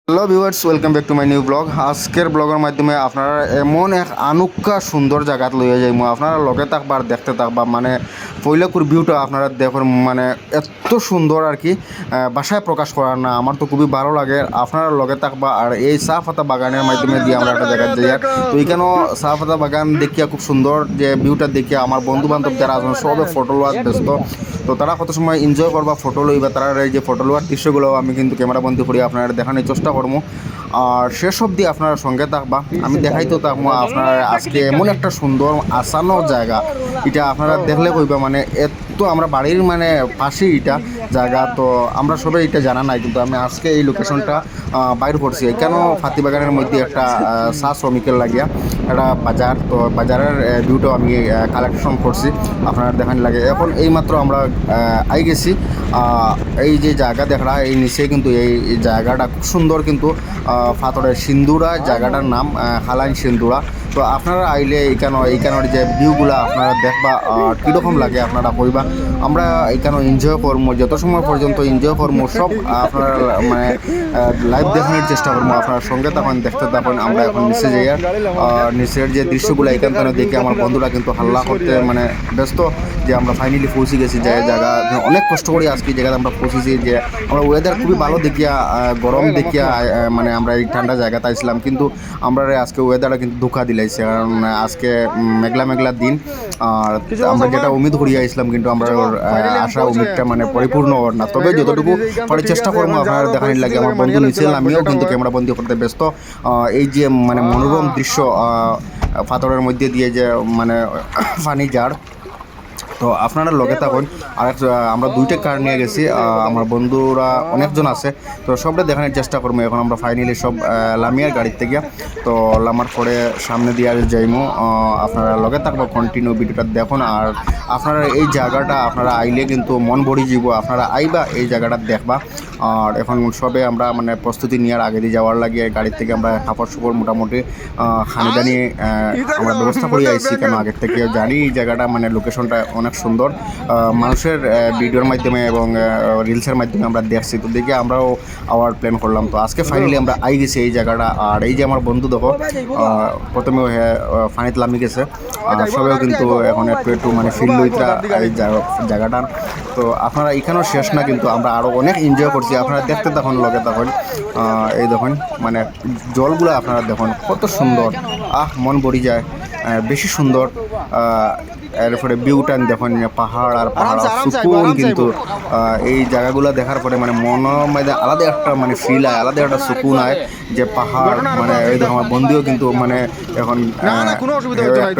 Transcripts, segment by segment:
Hello viewers, welcome back to my new blog. আজকের ব্লগের মাধ্যমে আপনারা এমন এক আনুক্কা সুন্দর জায়গাত লইয়া যাইমু। আপনারা লগে থাকবা আর দেখতে থাকবা, মানে পৈলাকুর ভিউটা আপনারা দেখুন, মানে এত সুন্দর আর কি বাসায় প্রকাশ করার না। আমার তো খুবই ভালো লাগে। আপনারা লগে থাকবা আর এই চা পাতা বাগানের মাধ্যমে দিয়ে আমরা একটা জায়গায় যাই। আর তো এইখানেও চা পাতা বাগান দেখিয়া খুব সুন্দর, যে ভিউটা দেখিয়া আমার বন্ধু বান্ধব যারা আছেন সবে ফটো লোয়ার ব্যস্ত। তো তারা কত সময় এনজয় করবা ফটো লইবা, তারা এই যে ফটো লোয়ার দৃশ্যগুলো আমি কিন্তু ক্যামেরাবন্দি করি আপনারা দেখানোর চেষ্টা করবো। আর শেষ অবধি আপনার সঙ্গে থাকবা, আমি দেখাইতো থাকবো আপনার আজকে এমন একটা সুন্দর আসানো জায়গা। এটা আপনারা দেখলে কইবা মানে এত আমরা বাড়ির মানে পাশেই এটা জায়গা। তো আমরা সবাই এটা জানা নাই, কিন্তু আমি আজকে এই লোকেশনটা বাইর করছি। কেন ফাতিবাগানের মধ্যে একটা চা শ্রমিকের লাগিয়া একটা বাজার, তো বাজারের ভিউটাও আমি কালেকশন করছি আপনারা দেখান লাগে। এখন এইমাত্র আমরা আই গেছি এই যে জায়গা দেখরা, এই নিচে কিন্তু এই জায়গাটা খুব সুন্দর, কিন্তু পাথরের সিন্দুরা জায়গাটার নাম হালাইন সিন্দুরা। তো আপনারা আইলে এইখানের যে ভিউগুলো আপনারা দেখবা কীরকম লাগে আপনারা কইবা। আমরা এইখানে এনজয় করবো, যত সময় পর্যন্ত এনজয় করবো সব আপনারা মানে লাইভ দেখানোর চেষ্টা করবো। আপনার সঙ্গে তখন দেখতে থাকুন। আমরা এখন নিচে যাই, নিচের যে দৃশ্যগুলো এখান থেকে দেখে আমার বন্ধুরা কিন্তু হাল্লা করতে মানে ব্যস্ত, যে আমরা ফাইনালি পৌঁছে গেছি যে জায়গা। অনেক কষ্ট করি আজকে জায়গাতে আমরা পৌঁছেছি, যে আমরা ওয়েদার খুবই ভালো দেখিয়া গরম দেখিয়া মানে আমরা এই ঠান্ডা জায়গাতে আসলাম, কিন্তু আমরা আজকে ওয়েদারটা কিন্তু ধোকা দিলাইছে। কারণ আজকে মেঘলা মেঘলা দিন, আর আমরা যেটা উমিদ করিয়া আসলাম কিন্তু আমরা আশা উমিদটা মানে পরিপূর্ণ ওর না। তবে যতটুকু পরে চেষ্টা করবো আপনারা দেখানোর লাগে। আমার বন্ধু নিচে আমিও কিন্তু ক্যামেরা বন্দি করতে ব্যস্ত। এই যে মানে মনোরম দৃশ্য পাথরের মধ্যে দিয়ে যে মানে পানি যার, তো আপনারা লগে থাকুন। আর আমরা দুইটা কার নিয়ে গেছি, আমার বন্ধুরা অনেকজন আছে, তো সবটা দেখানোর চেষ্টা করবো। এখন আমরা ফাইনালি সব লামিয়ার গাড়ির থেকে, তো লামার পরে সামনে দিয়ে যাইমো। আপনারা লগে থাকবো, কন্টিনিউ ভিডিওটা দেখুন। আর আপনারা এই জায়গাটা আপনারা আইলে কিন্তু মন ভরি যাব, আপনারা আইবা এই জায়গাটা দেখবা। আর এখন সবে আমরা মানে প্রস্তুতি নেওয়ার আগে দিয়ে যাওয়ার লাগে গাড়ির থেকে আমরা কাপড় চোপড় মোটামুটি খানিদানি আমরা ব্যবস্থা করে আইছি, কেন আগের থেকে জানি এই জায়গাটা মানে লোকেশনটা অনেক সুন্দর। মানুষের ভিডিওর মাধ্যমে এবং রিলসের মাধ্যমে আমরা দেখছি, তো দেখে আমরাও আওয়ার প্ল্যান করলাম। তো আজকে ফাইনালি আমরা আই গেছি এই জায়গাটা। আর এই যে আমার বন্ধু দেখো প্রথমেও ফানিত লামি গেছে, সবেও কিন্তু এখন একটু মানে ফিল লইতা এই জায়গাটার। তো আপনারা এখানেও শেষ না, কিন্তু আমরা আরও অনেক এনজয় করছি। আপনারা দেখতে তখন লগে তখন এই দেখুন মানে জলগুলো আপনারা দেখুন কত সুন্দর, মন ভরি যায়, বেশি সুন্দর। এরপরে ভিউটান দেখুন, পাহাড় আর পাহাড় সুকুন, কিন্তু এই জায়গাগুলো দেখার পরে মানে মনে আলাদা একটা মানে ফিল হয়, আলাদা একটা সুকুন হয় যে পাহাড় মানে এই দেখো। আমার বন্ধুও কিন্তু মানে এখন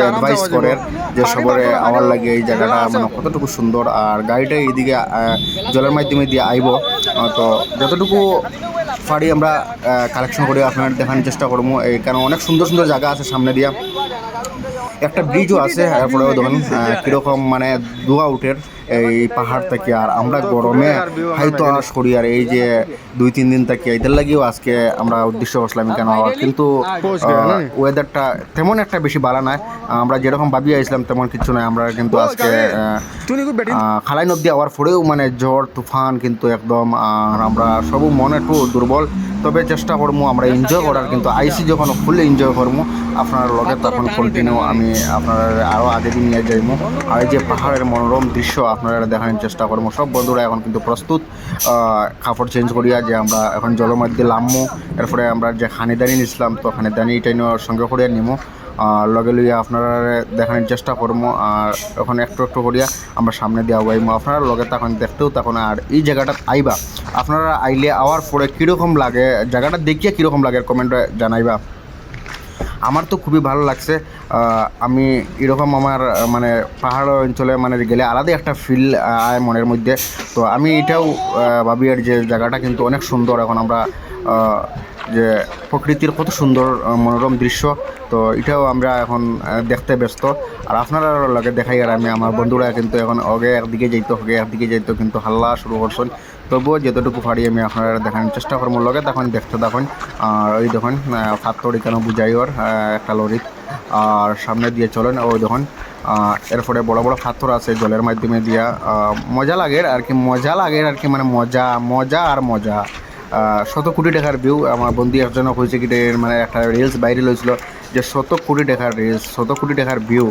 অ্যাডভাইস করে যে সবরে আওয়ার লাগে এই জায়গাটা মানে কতটুকু সুন্দর। আর গাড়িটা এইদিকে জলের মাধ্যমে দিয়ে আইব, তো যতটুকু পারি আমরা কালেকশন করে আপনার দেখানোর চেষ্টা করবো। এখানে অনেক সুন্দর সুন্দর জায়গা আছে, সামনে দিয়া একটা ব্রিজও আছে। এরপরেও দেখুন কীরকম মানে ধোঁয়া উঠের এই পাহাড় থেকে। আর আমরা গরমে হাইতো আস করি, আর এই যে 2-3 দিন থেকে এদের লাগিও আজকে আমরা উদ্দেশ্য করছিলাম কেন হওয়ার, কিন্তু ওয়েদারটা তেমন একটা বেশি ভালো নয়। আমরা যেরকম ভাবি আসলাম তেমন কিছু নয়। আমরা কিন্তু আজকে খালাই নদী আওয়ার পরেও মানে ঝড় তুফান কিন্তু একদম, আর আমরা সব মনে একটু দুর্বল। তবে চেষ্টা করবো আমরা এনজয় করার, কিন্তু আইসি যখন ফুল এনজয় করবো আপনার লগে তখন কন্টিনিউ আমি আপনার আরও আগে দিন নিয়ে যাইবো। আর এই যে পাহাড়ের মনোরম দৃশ্য আপনারা দেখানোর চেষ্টা করবো। সব বন্ধুরা এখন কিন্তু প্রস্তুত কাপড় চেঞ্জ করিয়া যে আমরা এখন জলের মধ্যে নামবো। এরপরে আমরা যে খানিদানি নিছিলাম, তো খানিদানি এটাই সঙ্গে করিয়া নিমো, লগে লইয়া আপনারা দেখানোর চেষ্টা করবো। আর এখন একটু একটু করিয়া আমরা সামনে দিয়ে আগাইমো, আপনারা লগে তখন দেখতেও তখন। আর এই জায়গাটা আইবা, আপনারা আইলে আওয়ার পরে কীরকম লাগে জায়গাটা দেখিয়া কীরকম লাগে কমেন্টে জানাইবা। আমার তো খুবই ভালো লাগছে। আমি এরকম আমার মানে পাহাড় অঞ্চলে মানে গেলে আলাদা একটা ফিল আয় মনের মধ্যে। তো আমি এটাও ভাবি আর যে জায়গাটা কিন্তু অনেক সুন্দর। এখন আমরা যে প্রকৃতির কত সুন্দর মনোরম দৃশ্য, তো এটাও আমরা এখন দেখতে ব্যস্ত। আর আপনারা লগে দেখাই, আর আমি আমার বন্ধুরা কিন্তু এখন একদিকে যাইতো কিন্তু হাল্লা শুরু করছেন। তবুও যতটুকু পারি আমি আপনারা দেখানোর চেষ্টা করবো, লগে তখন দেখতে থাকুন। আর ওই দেখুন পাথর এখানে বুঝাই ওর একটা লরিত, আর সামনে দিয়ে চলেন ওই দেখুন। এরপরে বড় বড় পাথর আছে জলের মাধ্যমে দিয়া, মজা লাগে আর কি মানে মজা আর মজা। শত কোটি টাকার ভিউ। আমার বন্ধু একজনক হয়েছে কি মানে একটা রিলস বাইরে লইছিল যে শত কোটি টাকার রিলস, শত কোটি টাকার ভিউ।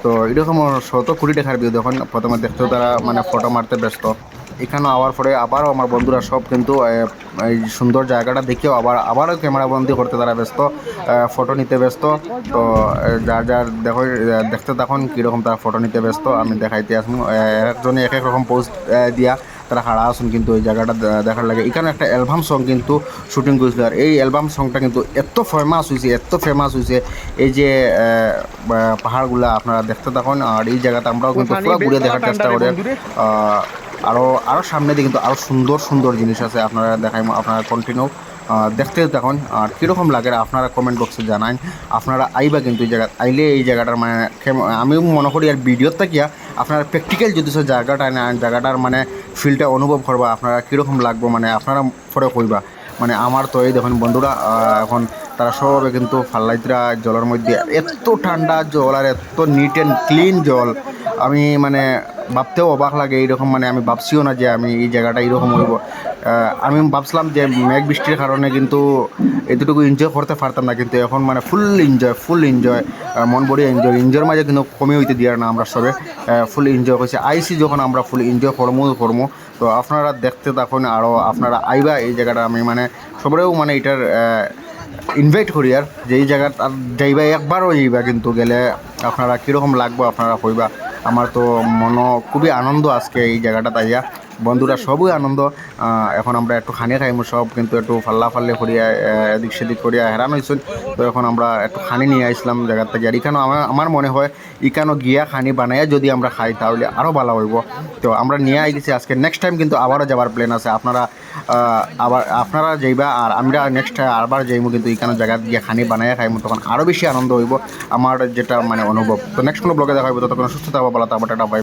তো এরকম শত কোটি টাকার ভিউ যখন প্রথমে দেখতেও তারা মানে ফটো মারতে ব্যস্ত। এখানে আওয়ার পরে আবারও আমার বন্ধুরা সব কিন্তু এই সুন্দর জায়গাটা দেখেও আবারও ক্যামেরা বন্দি করতে তারা ব্যস্ত, ফটো নিতে ব্যস্ত। তো যার যার দেখো দেখতে তখন কীরকম তারা ফটো নিতে ব্যস্ত আমি দেখাইতে আসুন। একজনে এক এক রকম পোস্ট দিয়া তারা হারা আসুন কিন্তু ওই জায়গাটা দেখার লাগে। এখানে একটা অ্যালবাম সং কিন্তু শুটিং করেছিল, আর এই অ্যালবাম সংটা কিন্তু এত ফেমাস হয়েছে এই যে পাহাড়গুলা আপনারা দেখতে থাকুন। আর এই জায়গাটা আমরাও কিন্তু পুরো ঘুরে দেখার চেষ্টা করি। আরও সামনে দিয়ে কিন্তু আরও সুন্দর সুন্দর জিনিস আছে, আপনারা দেখাই, আপনারা কন্টিনিউ দেখতে থাকুন। আর কীরকম লাগে আপনারা কমেন্ট বক্সে জানান। আপনারা আইবা কিন্তু এই জায়গা আইলে এই জায়গাটার মানে আমিও মনে করি আর ভিডিওর থাকিয়া আপনারা প্র্যাকটিক্যাল যদি জায়গাটা জায়গাটার মানে ফিলটা অনুভব করবা আপনারা কীরকম লাগবো, মানে আপনারা পরে কইবা। মানে আমার তো এই দেখুন বন্ধুরা এখন তারা সবে কিন্তু ফাল্লাইতরা জলের মধ্যে, এত ঠান্ডা জল আর এত নিট অ্যান্ড ক্লিন জল, আমি মানে ভাবতেও অবাক লাগে এইরকম। মানে আমি ভাবছিও না যে আমি এই জায়গাটা এইরকম হইব। আমি ভাবছিলাম যে মেঘ বৃষ্টির কারণে কিন্তু এতটুকু এনজয় করতে পারতাম না, কিন্তু এখন মানে ফুল এনজয় মন বড়ি এনজয়ের মাঝে কিন্তু কমে হইতে দিয়ার না, আমরা সবে ফুল এনজয় করছি। আইসি যখন আমরা ফুল এনজয় করবো। তো আপনারা দেখতে থাকুন, আরও আপনারা আইবা এই জায়গাটা। আমি মানে সবরেও মানে এটার ইনভাইট করি আর যে এই জায়গাটা যাইবা, একবারও যাইবা কিন্তু গেলে আপনারা কীরকম লাগবো আপনারা কইবা। আমার তো খুবই আনন্দ আজকে এই জায়গাটা তাইয়া, বন্ধুরা সবই আনন্দ। এখন আমরা একটু খানি খাইমু সব কিন্তু একটু ফাল্লে করিয়া এদিক সেদিক করিয়া হেরান হয়েছেন। তো এখন আমরা একটু খানি নিয়ে আসলাম জায়গার থেকে। আর এখানেও আমার মনে হয় এখানেও গিয়া খানি বানাইয়া যদি আমরা খাই তাহলে আরও ভালো হইব। তো আমরা নিয়ে আইতেছি আজকে, নেক্সট টাইম কিন্তু আবারও যাবার প্ল্যান আছে। আপনারা যাইবা আর আমরা নেক্সট আবার যাইমু কিন্তু এখানে জায়গা গিয়ে খানি বানাইয়া খাইমু, তখন আরও বেশি আনন্দ হইব আমার যেটা মানে অনুভব। তো নেক্সট কোনো ব্লগে দেখা হইব, ততক্ষণ সুস্থ থাকবো, ভালো থাকবো, টাটা বাই।